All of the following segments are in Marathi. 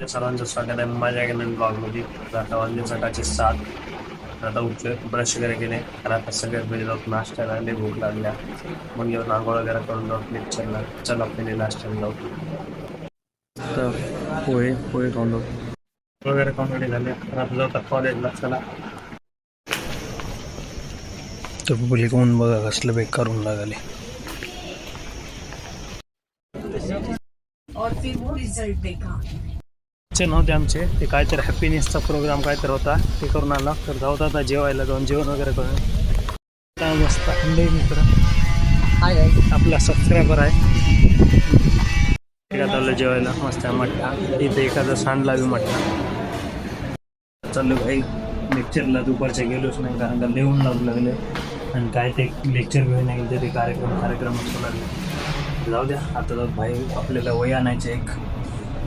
सर्वांचं स्वागत आहे माझ्या नवीन ब्लॉगमध्ये. आता वाजले सकाळचे 7. आता उठले, ब्रश वगैरे केले. कारण आता सगळ्यात पहिले जाऊन नाश्त्याला लई भूक लागल्या. मग येऊन आंघोळ वगैरे करून जाऊ लेक्चरला. चला पहिले नाश्त्याला जाऊ. तर पोहे पोहे खाऊन जाऊ वगैरे खाऊन झाले. आता जाऊ कॉलेजला. चला. तर पब्लिक ऊन बघा कसलं बेकार ऊन लागले. और फिर वो रिजल्ट देखा. नव्हते आमचे ते काहीतरी हॅपीनेसचा प्रोग्राम काहीतरी होता ते करून आला. तर जाऊ आता जेवायला जाऊन जेवण वगैरे करून काय मस्त अंडे मित्र आपला सबस्क्रायबर आहे. चाललं जेवायला मस्त मठ्ठा. इथे एखादा सांडला बी मठ्ठा. चाललो भाई लेक्चरला. दुपारच्या गेलोच नाही कारण का लिहून लागले आणि काय ते लेक्चर घेऊन नाही गेले. ते कार्यक्रम असू लागले. जाऊ द्या. आता जाऊ भाई आपल्याला वही आणायचे एक.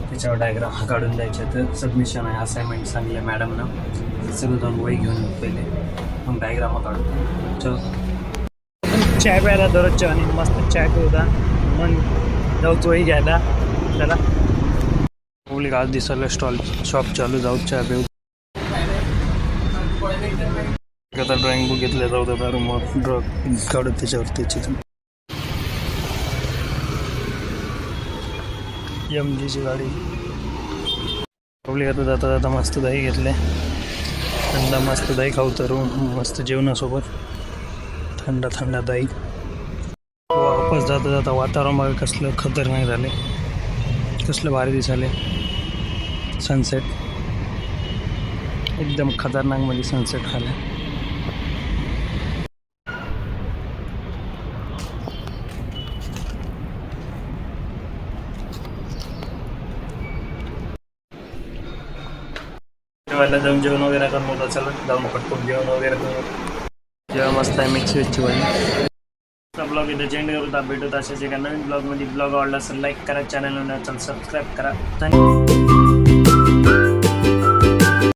त्याच्यावर डायग्राम काढून द्यायचे. तर सबमिशन आहे असाइनमेंट सांगले मॅडमनं. सगळं जाऊन वही घेऊन पहिले मग डायग्राम काढून. चल चाय प्यायला दररोजच्या आणि मस्त चाय होता. मग जाऊ वही घ्यायला. चला बोली आज दिसायला स्टॉल शॉप चालू. जाऊ चाय पेऊ. आता ड्रॉइंग बुक घेतलं. जाऊ आता रूमवर ड्रॉ काढू त्याच्यावरती चित्र. MGची गाडी. आता जाता जाता मस्त दही घेतले. थंड मस्त दही खाऊ तर मस्त जेवणासोबत थंड थंड दही. वापस जाता जाता वातावरण बघा कसलं खतरनाक झाले. कसलं भारी दिसाले. सनसेट एकदम खतरनाक मध्ये सनसेट झालं. जेवायला जाऊन जेवण वगैरे करून होतं. चला जाऊन पटकन जेवण वगैरे करू. जेव्हा मस्त आहे मिक्स व्हेजची वडी. ब्लॉग इथे चेंज करू. भेटत अशाच एका नवीन ब्लॉगमध्ये. ब्लॉग आवडला असेल लाईक करा. चॅनलला सबस्क्राईब करा. थँक्यू.